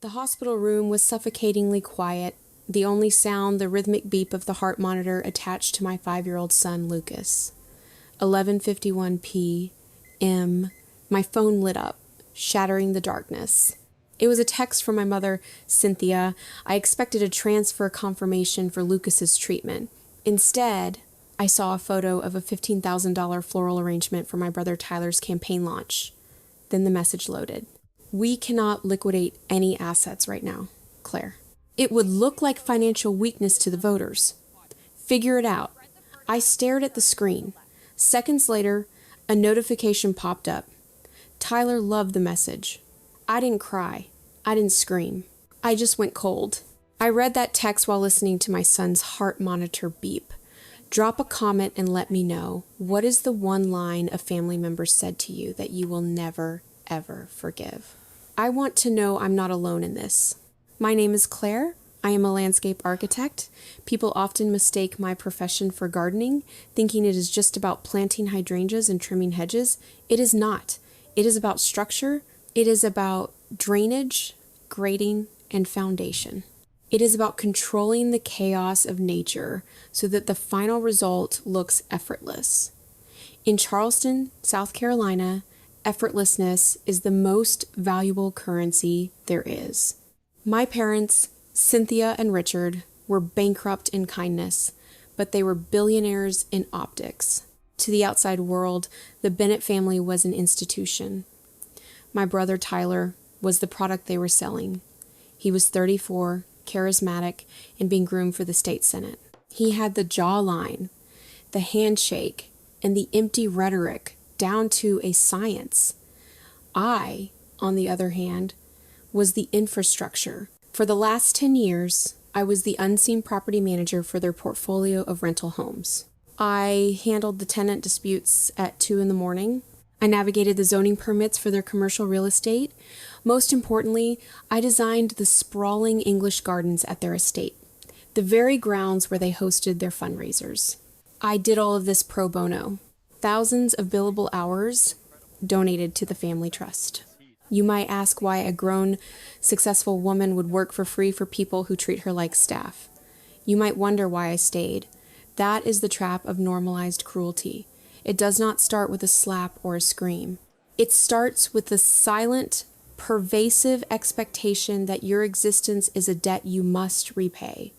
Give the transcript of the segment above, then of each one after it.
The hospital room was suffocatingly quiet, the only sound the rhythmic beep of the heart monitor attached to my 5-year-old son, Lucas. 11:51 p.m. My phone lit up, shattering the darkness. It was a text from my mother, Cynthia. I expected a transfer confirmation for Lucas's treatment. Instead, I saw a photo of a $15,000 floral arrangement for my brother Tyler's campaign launch. Then the message loaded. We cannot liquidate any assets right now, Claire. It would look like financial weakness to the voters. Figure it out. I stared at the screen. Seconds later, a notification popped up. Tyler loved the message. I didn't cry. I didn't scream. I just went cold. I read that text while listening to my son's heart monitor beep. Drop a comment and let me know, what is the one line a family member said to you that you will never, ever forgive? I want to know I'm not alone in this. My name is Claire. I am a landscape architect. People often mistake my profession for gardening, thinking it is just about planting hydrangeas and trimming hedges. It is not. It is about structure. It is about drainage, grading, and foundation. It is about controlling the chaos of nature so that the final result looks effortless. In Charleston, South Carolina, effortlessness is the most valuable currency there is. My parents, Cynthia and Richard, were bankrupt in kindness, but they were billionaires in optics. To the outside world, the Bennett family was an institution. My brother Tyler was the product they were selling. He was 34, charismatic, and being groomed for the state senate. He had the jawline, the handshake, and the empty rhetoric down to a science. I, on the other hand, was the infrastructure. For the last 10 years, I was the unseen property manager for their portfolio of rental homes. I handled the tenant disputes at 2 a.m. I navigated the zoning permits for their commercial real estate. Most importantly, I designed the sprawling English gardens at their estate, the very grounds where they hosted their fundraisers. I did all of this pro bono. Thousands of billable hours donated to the family trust. You might ask why a grown, successful woman would work for free for people who treat her like staff. You might wonder why I stayed. That is the trap of normalized cruelty. It does not start with a slap or a scream. It starts with the silent, pervasive expectation that your existence is a debt you must repay.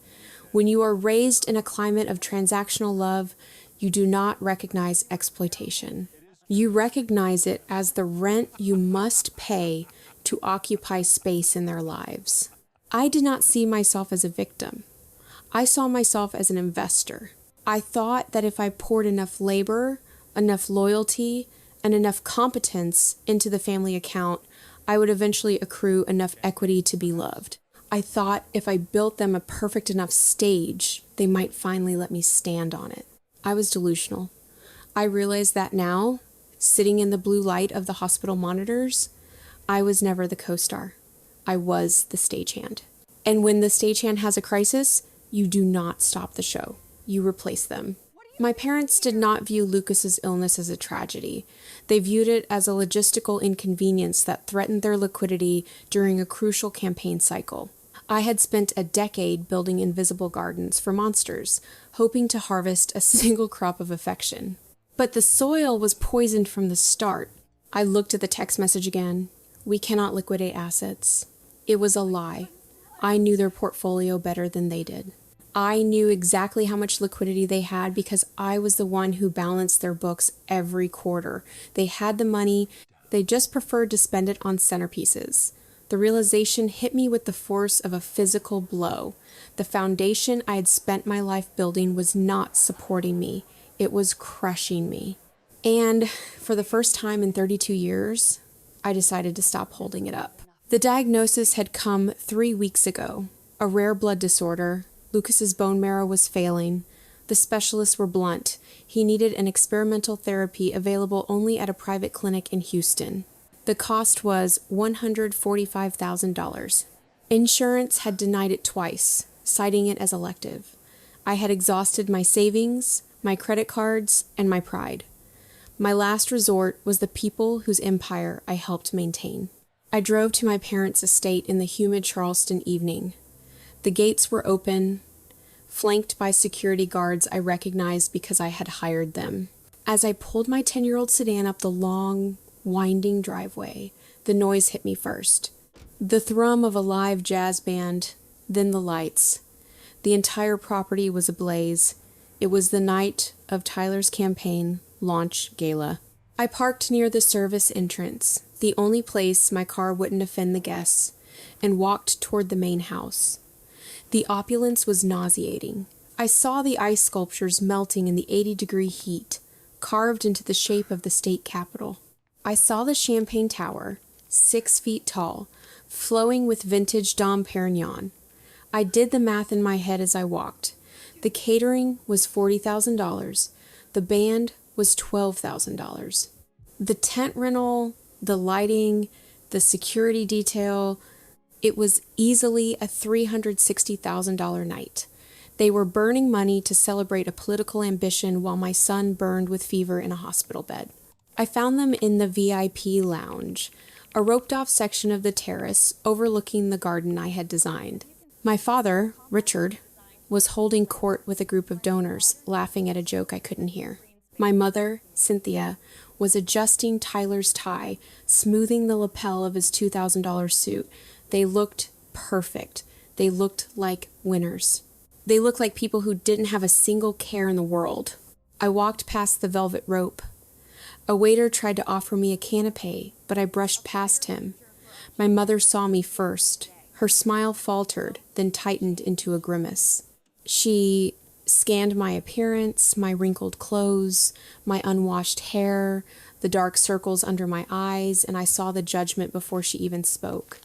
When you are raised in a climate of transactional love, you do not recognize exploitation. You recognize it as the rent you must pay to occupy space in their lives. I did not see myself as a victim. I saw myself as an investor. I thought that if I poured enough labor, enough loyalty, and enough competence into the family account, I would eventually accrue enough equity to be loved. I thought if I built them a perfect enough stage, they might finally let me stand on it. I was delusional. I realize that now, sitting in the blue light of the hospital monitors, I was never the co-star. I was the stagehand. And when the stagehand has a crisis, you do not stop the show. You replace them. My parents did not view Lucas's illness as a tragedy. They viewed it as a logistical inconvenience that threatened their liquidity during a crucial campaign cycle. I had spent a decade building invisible gardens for monsters, hoping to harvest a single crop of affection. But the soil was poisoned from the start. I looked at the text message again. We cannot liquidate assets. It was a lie. I knew their portfolio better than they did. I knew exactly how much liquidity they had because I was the one who balanced their books every quarter. They had the money. They just preferred to spend it on centerpieces. The realization hit me with the force of a physical blow. The foundation I had spent my life building was not supporting me. It was crushing me. And for the first time in 32 years, I decided to stop holding it up. The diagnosis had come 3 weeks ago, a rare blood disorder. Lucas's bone marrow was failing. The specialists were blunt. He needed an experimental therapy available only at a private clinic in Houston. The cost was $145,000. Insurance had denied it twice, citing it as elective. I had exhausted my savings, my credit cards, and my pride. My last resort was the people whose empire I helped maintain. I drove to my parents' estate in the humid Charleston evening. The gates were open, flanked by security guards I recognized because I had hired them. As I pulled my 10-year-old sedan up the long, winding driveway, the noise hit me first. The thrum of a live jazz band, then the lights. The entire property was ablaze. It was the night of Tyler's campaign launch gala. I parked near the service entrance, the only place my car wouldn't offend the guests, and walked toward the main house. The opulence was nauseating. I saw the ice sculptures melting in the 80-degree heat, carved into the shape of the state capitol. I saw the Champagne Tower, 6 feet tall, flowing with vintage Dom Perignon. I did the math in my head as I walked. The catering was $40,000. The band was $12,000. The tent rental, the lighting, the security detail, it was easily a $360,000 night. They were burning money to celebrate a political ambition while my son burned with fever in a hospital bed. I found them in the VIP lounge, a roped-off section of the terrace overlooking the garden I had designed. My father, Richard, was holding court with a group of donors, laughing at a joke I couldn't hear. My mother, Cynthia, was adjusting Tyler's tie, smoothing the lapel of his $2,000 suit. They looked perfect. They looked like winners. They looked like people who didn't have a single care in the world. I walked past the velvet rope. A waiter tried to offer me a canapé, but I brushed past him. My mother saw me first. Her smile faltered, then tightened into a grimace. She scanned my appearance, my wrinkled clothes, my unwashed hair, the dark circles under my eyes, and I saw the judgment before she even spoke.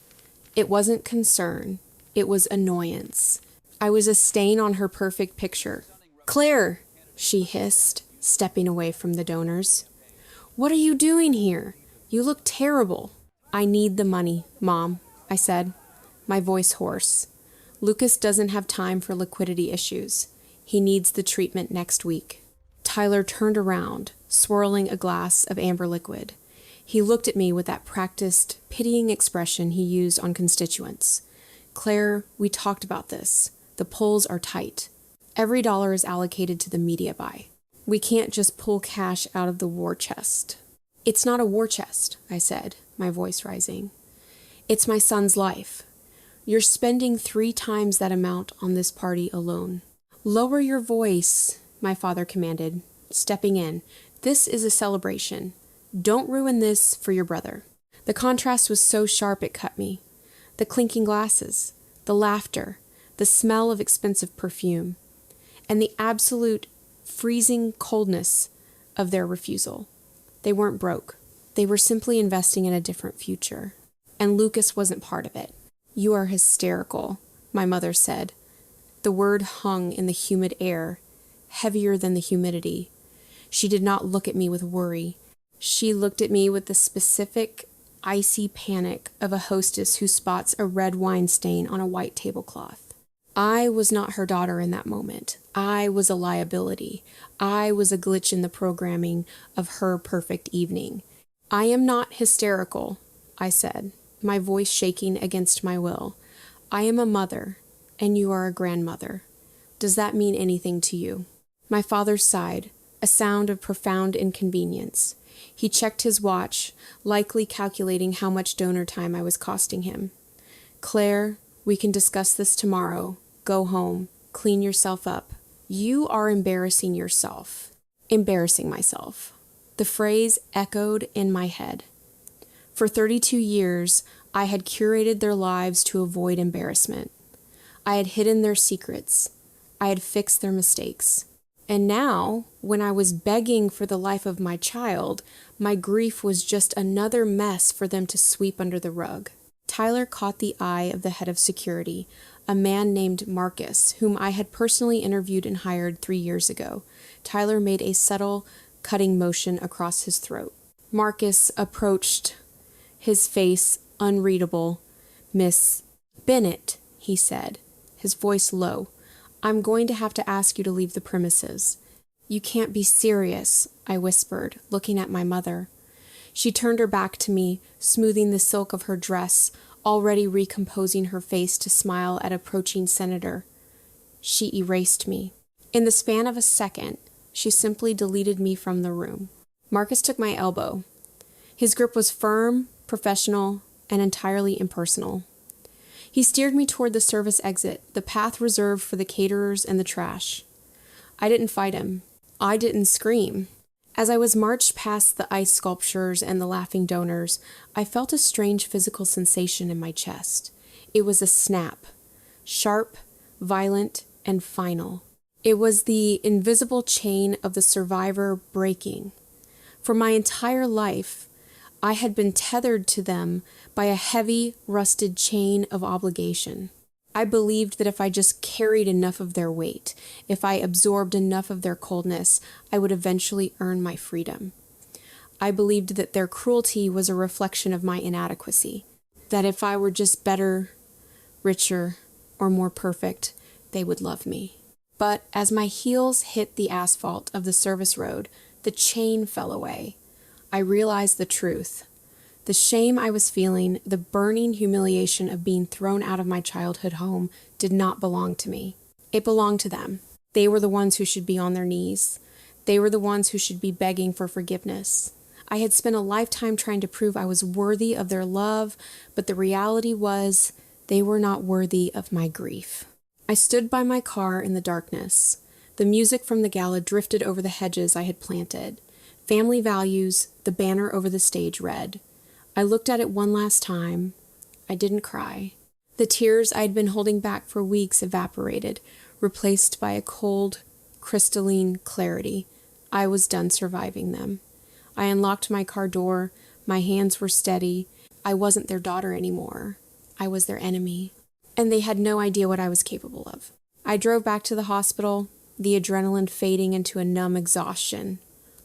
It wasn't concern. It was annoyance. I was a stain on her perfect picture. "Claire," she hissed, stepping away from the donors. "What are you doing here? You look terrible." "I need the money, Mom," I said, my voice hoarse. "Lucas doesn't have time for liquidity issues. He needs the treatment next week." Tyler turned around, swirling a glass of amber liquid. He looked at me with that practiced, pitying expression he used on constituents. "Claire, we talked about this. The polls are tight. Every dollar is allocated to the media buy. We can't just pull cash out of the war chest." "It's not a war chest," I said, my voice rising. "It's my son's life. You're spending 3 times that amount on this party alone." "Lower your voice," my father commanded, stepping in. "This is a celebration. Don't ruin this for your brother." The contrast was so sharp it cut me. The clinking glasses, the laughter, the smell of expensive perfume, and the absolute freezing coldness of their refusal. They weren't broke. They were simply investing in a different future. And Lucas wasn't part of it. "You are hysterical," my mother said. The word hung in the humid air, heavier than the humidity. She did not look at me with worry. She looked at me with the specific, icy panic of a hostess who spots a red wine stain on a white tablecloth. I was not her daughter in that moment. I was a liability. I was a glitch in the programming of her perfect evening. "I am not hysterical," I said, my voice shaking against my will. "I am a mother, and you are a grandmother. Does that mean anything to you?" My father sighed, a sound of profound inconvenience. He checked his watch, likely calculating how much donor time I was costing him. "Claire, we can discuss this tomorrow. Go home. Clean yourself up. You are embarrassing yourself." Embarrassing myself. The phrase echoed in my head. For 32 years, I had curated their lives to avoid embarrassment. I had hidden their secrets. I had fixed their mistakes. And now, when I was begging for the life of my child, my grief was just another mess for them to sweep under the rug. Tyler caught the eye of the head of security, a man named Marcus, whom I had personally interviewed and hired 3 years ago. Tyler made a subtle, cutting motion across his throat. Marcus approached, his face unreadable. "Miss Bennett," he said, his voice low. "I'm going to have to ask you to leave the premises." "You can't be serious," I whispered, looking at my mother. She turned her back to me, smoothing the silk of her dress, already recomposing her face to smile at approaching senator. She erased me. In the span of a second, she simply deleted me from the room. Marcus took my elbow. His grip was firm, professional, and entirely impersonal. He steered me toward the service exit, the path reserved for the caterers and the trash. I didn't fight him. I didn't scream. As I was marched past the ice sculptures and the laughing donors, I felt a strange physical sensation in my chest. It was a snap, sharp, violent, and final. It was the invisible chain of the survivor breaking. For my entire life, I had been tethered to them by a heavy, rusted chain of obligation. I believed that if I just carried enough of their weight, if I absorbed enough of their coldness, I would eventually earn my freedom. I believed that their cruelty was a reflection of my inadequacy, that if I were just better, richer, or more perfect, they would love me. But as my heels hit the asphalt of the service road, the chain fell away. I realized the truth. The shame I was feeling, the burning humiliation of being thrown out of my childhood home, did not belong to me. It belonged to them. They were the ones who should be on their knees. They were the ones who should be begging for forgiveness. I had spent a lifetime trying to prove I was worthy of their love, but the reality was they were not worthy of my grief. I stood by my car in the darkness. The music from the gala drifted over the hedges I had planted. Family values, the banner over the stage read. I looked at it one last time. I didn't cry. The tears I had been holding back for weeks evaporated, replaced by a cold, crystalline clarity. I was done surviving them. I unlocked my car door. My hands were steady. I wasn't their daughter anymore. I was their enemy. And they had no idea what I was capable of. I drove back to the hospital, the adrenaline fading into a numb exhaustion.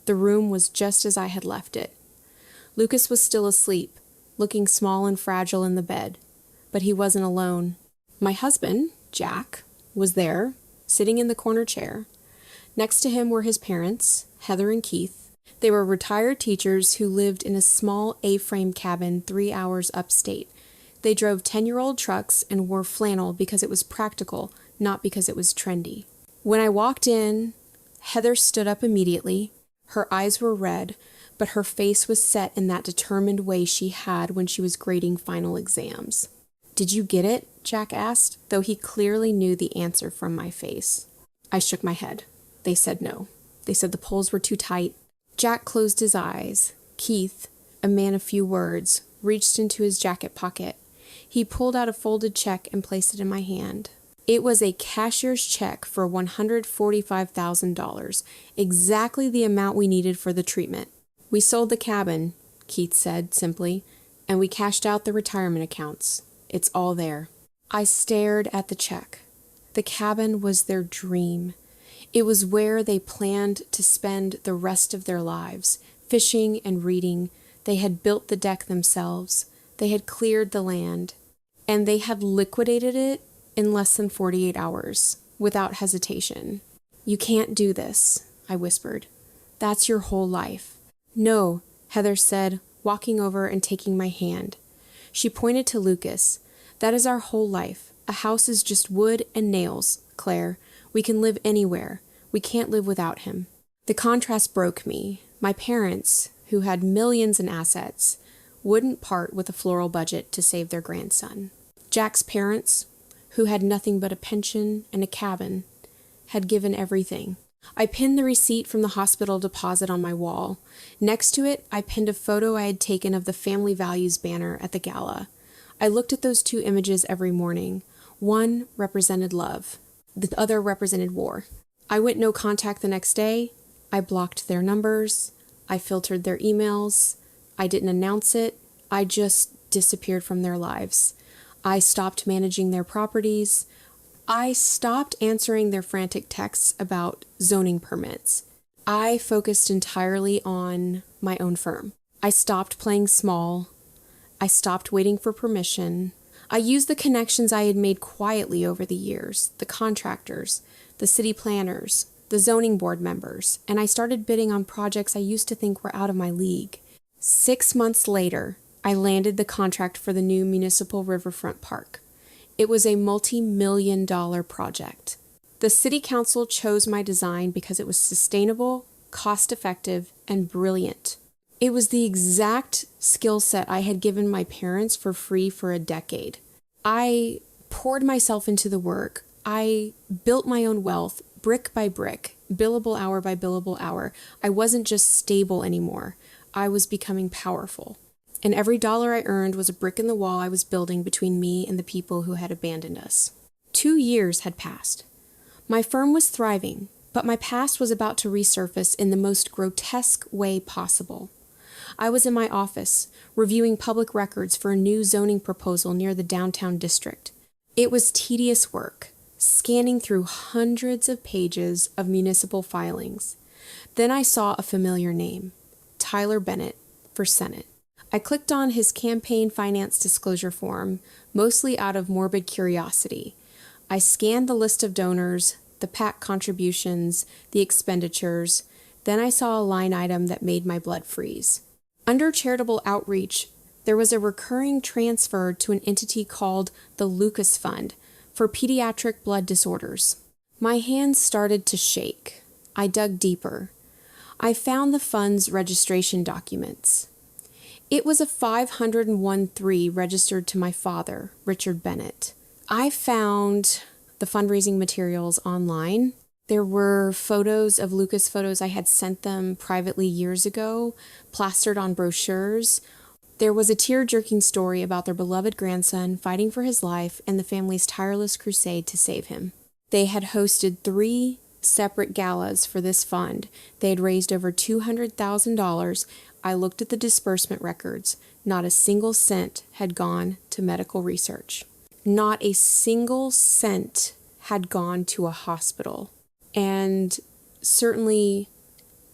The room was just as I had left it. Lucas was still asleep, looking small and fragile in the bed, but he wasn't alone. My husband, Jack, was there, sitting in the corner chair. Next to him were his parents, Heather and Keith. They were retired teachers who lived in a small A-frame cabin 3 hours upstate. They drove 10-year-old trucks and wore flannel because it was practical, not because it was trendy. When I walked in, Heather stood up immediately. Her eyes were red, but her face was set in that determined way she had when she was grading final exams. "Did you get it?" Jack asked, though he clearly knew the answer from my face. I shook my head. They said no. They said the polls were too tight. Jack closed his eyes. Keith, a man of few words, reached into his jacket pocket. He pulled out a folded check and placed it in my hand. It was a cashier's check for $145,000, exactly the amount we needed for the treatment. "We sold the cabin," Keith said simply, "and we cashed out the retirement accounts. It's all there." I stared at the check. The cabin was their dream. It was where they planned to spend the rest of their lives, fishing and reading. They had built the deck themselves. They had cleared the land. And they had liquidated it in less than 48 hours, without hesitation. "You can't do this," I whispered. "That's your whole life." "No," Heather said, walking over and taking my hand. She pointed to Lucas. "That is our whole life. A house is just wood and nails, Claire. We can live anywhere. We can't live without him." The contrast broke me. My parents, who had millions in assets, wouldn't part with a floral budget to save their grandson. Jack's parents, who had nothing but a pension and a cabin, had given everything. I pinned the receipt from the hospital deposit on my wall. Next to it, I pinned a photo I had taken of the Family Values banner at the gala. I looked at those two images every morning. One represented love. The other represented war. I went no contact the next day. I blocked their numbers. I filtered their emails. I didn't announce it. I just disappeared from their lives. I stopped managing their properties. I stopped answering their frantic texts about zoning permits. I focused entirely on my own firm. I stopped playing small. I stopped waiting for permission. I used the connections I had made quietly over the years, the contractors, the city planners, the zoning board members, and I started bidding on projects I used to think were out of my league. 6 months later, I landed the contract for the new municipal riverfront park. It was a multi-million-dollar project. The city council chose my design because it was sustainable, cost-effective, and brilliant. It was the exact skill set I had given my parents for free for a decade. I poured myself into the work. I built my own wealth, brick by brick, billable hour by billable hour. I wasn't just stable anymore. I was becoming powerful. And every dollar I earned was a brick in the wall I was building between me and the people who had abandoned us. 2 years had passed. My firm was thriving, but my past was about to resurface in the most grotesque way possible. I was in my office, reviewing public records for a new zoning proposal near the downtown district. It was tedious work, scanning through hundreds of pages of municipal filings. Then I saw a familiar name, Tyler Bennett, for Senate. I clicked on his campaign finance disclosure form, mostly out of morbid curiosity. I scanned the list of donors, the PAC contributions, the expenditures. Then I saw a line item that made my blood freeze. Under charitable outreach, there was a recurring transfer to an entity called the Lucas Fund for pediatric blood disorders. My hands started to shake. I dug deeper. I found the fund's registration documents. It was a 501(c)(3) registered to my father, Richard Bennett. I found the fundraising materials online. There were photos of Lucas photos I had sent them privately years ago, plastered on brochures. There was a tear-jerking story about their beloved grandson fighting for his life and the family's tireless crusade to save him. They had hosted 3 separate galas for this fund. They had raised over $200,000. I looked at the disbursement records. Not a single cent had gone to medical research. Not a single cent had gone to a hospital. And certainly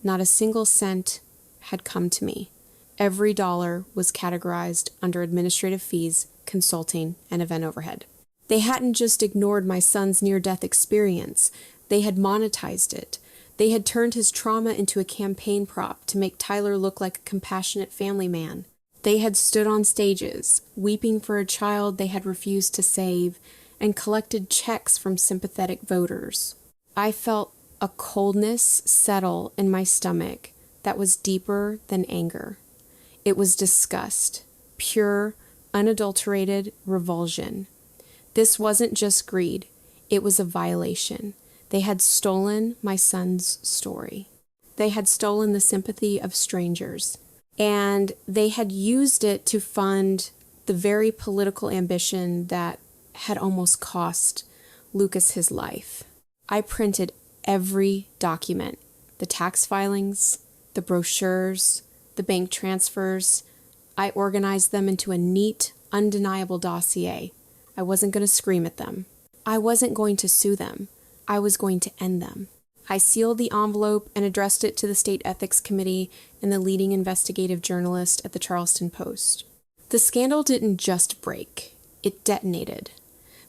not a single cent had come to me. Every dollar was categorized under administrative fees, consulting, and event overhead. They hadn't just ignored my son's near-death experience. They had monetized it. They had turned his trauma into a campaign prop to make Tyler look like a compassionate family man. They had stood on stages, weeping for a child they had refused to save, and collected checks from sympathetic voters. I felt a coldness settle in my stomach that was deeper than anger. It was disgust, pure, unadulterated revulsion. This wasn't just greed. It was a violation. They had stolen my son's story. They had stolen the sympathy of strangers. And they had used it to fund the very political ambition that had almost cost Lucas his life. I printed every document, the tax filings, the brochures, the bank transfers. I organized them into a neat, undeniable dossier. I wasn't going to scream at them. I wasn't going to sue them. I was going to end them. I sealed the envelope and addressed it to the State Ethics Committee and the leading investigative journalist at the Charleston Post. The scandal didn't just break. It detonated.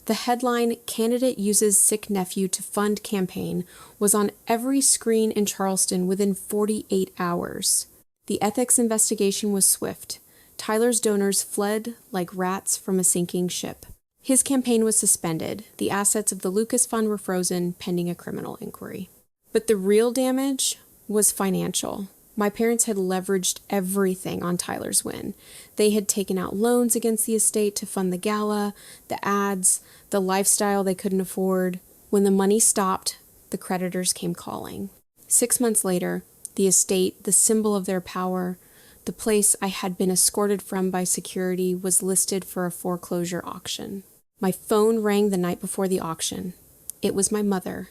The headline, "Candidate Uses Sick Nephew to Fund Campaign," was on every screen in Charleston within 48 hours. The ethics investigation was swift. Tyler's donors fled like rats from a sinking ship. His campaign was suspended. The assets of the Lucas Fund were frozen pending a criminal inquiry. But the real damage was financial. My parents had leveraged everything on Tyler's win. They had taken out loans against the estate to fund the gala, the ads, the lifestyle they couldn't afford. When the money stopped, the creditors came calling. 6 months later, the estate, the symbol of their power, the place I had been escorted from by security, was listed for a foreclosure auction. My phone rang the night before the auction. It was my mother.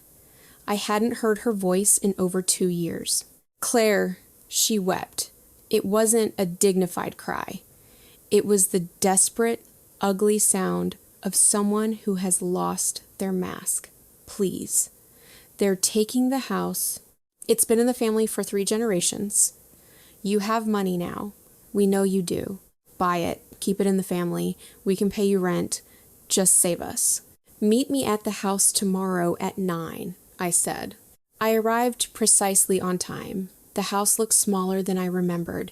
I hadn't heard her voice in over 2 years. "Claire," she wept. It wasn't a dignified cry. It was the desperate, ugly sound of someone who has lost their mask. "Please. They're taking the house. It's been in the family for 3 generations. You have money now. We know you do. Buy it. Keep it in the family. We can pay you rent. Just save us. Meet me at the house tomorrow at 9, I said. I arrived precisely on time. The house looked smaller than I remembered.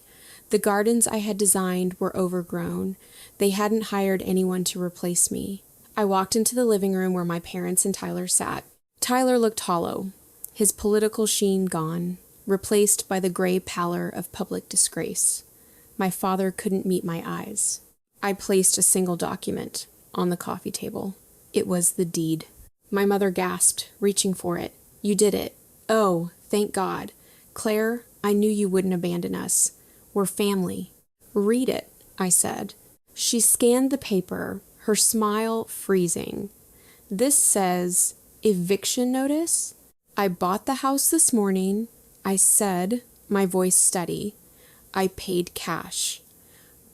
The gardens I had designed were overgrown. They hadn't hired anyone to replace me. I walked into the living room where my parents and Tyler sat. Tyler looked hollow, his political sheen gone, replaced by the gray pallor of public disgrace. My father couldn't meet my eyes. I placed a single document on the coffee table. It was the deed. My mother gasped, reaching for it. "You did it. Oh, thank God. Claire, I knew you wouldn't abandon us. We're family." "Read it," I said. She scanned the paper, her smile freezing. "This says, eviction notice? I bought the house this morning," I said, my voice steady. "I paid cash.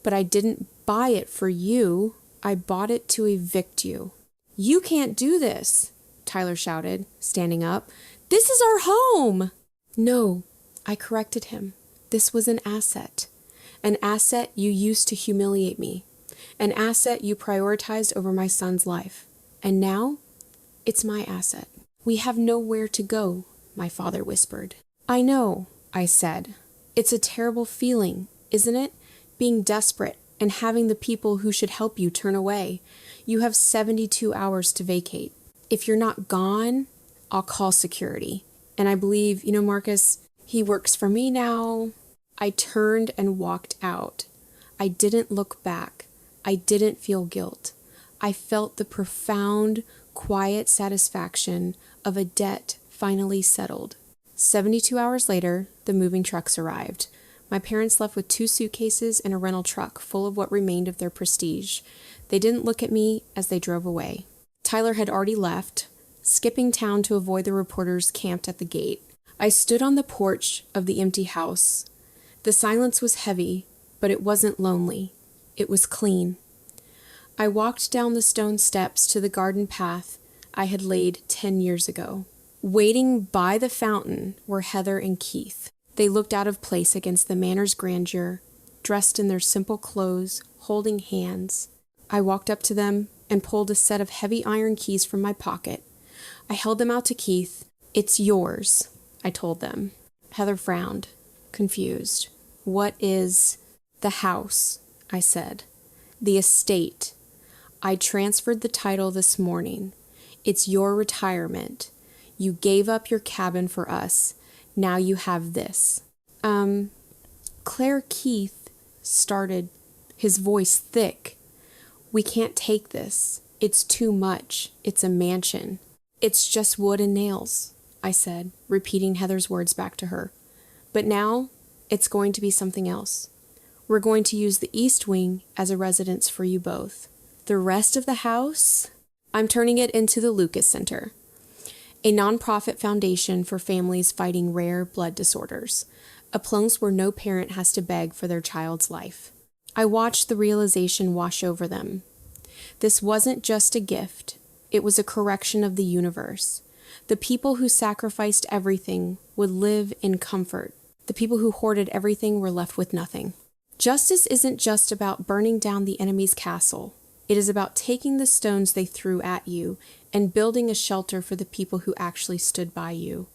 But I didn't buy it for you. I bought it to evict you." "You can't do this," Tyler shouted, standing up. "This is our home." "No," I corrected him. "This was an asset. An asset you used to humiliate me. An asset you prioritized over my son's life. And now, it's my asset." "We have nowhere to go," my father whispered. "I know," I said. "It's a terrible feeling, isn't it? Being desperate and having the people who should help you turn away. You have 72 hours to vacate. If you're not gone, I'll call security. And I believe, Marcus, he works for me now." I turned and walked out. I didn't look back. I didn't feel guilt. I felt the profound, quiet satisfaction of a debt finally settled. 72 hours later, the moving trucks arrived. My parents left with 2 suitcases and a rental truck full of what remained of their prestige. They didn't look at me as they drove away. Tyler had already left, skipping town to avoid the reporters camped at the gate. I stood on the porch of the empty house. The silence was heavy, but it wasn't lonely. It was clean. I walked down the stone steps to the garden path I had laid 10 years ago. Waiting by the fountain were Heather and Keith. They looked out of place against the manor's grandeur, dressed in their simple clothes, holding hands. I walked up to them and pulled a set of heavy iron keys from my pocket. I held them out to Keith. "It's yours," I told them. Heather frowned, confused. "What is—" "The house," I said. "The estate. I transferred the title this morning. It's your retirement. You gave up your cabin for us. Now you have this." Claire Keith started, his voice thick. "We can't take this. It's too much. It's a mansion." "It's just wood and nails," I said, repeating Heather's words back to her. "But now, it's going to be something else. We're going to use the East Wing as a residence for you both. The rest of the house, I'm turning it into the Lucas Center, a nonprofit foundation for families fighting rare blood disorders, a place where no parent has to beg for their child's life." I watched the realization wash over them. This wasn't just a gift. It was a correction of the universe. The people who sacrificed everything would live in comfort. The people who hoarded everything were left with nothing. Justice isn't just about burning down the enemy's castle. It is about taking the stones they threw at you and building a shelter for the people who actually stood by you.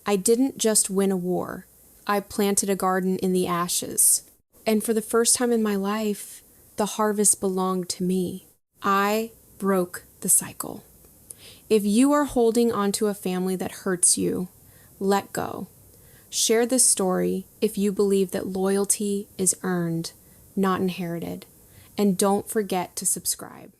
I didn't just win a war. I planted a garden in the ashes. And for the first time in my life, the harvest belonged to me. I broke the cycle. If you are holding onto a family that hurts you, let go. Share this story if you believe that loyalty is earned, not inherited. And don't forget to subscribe.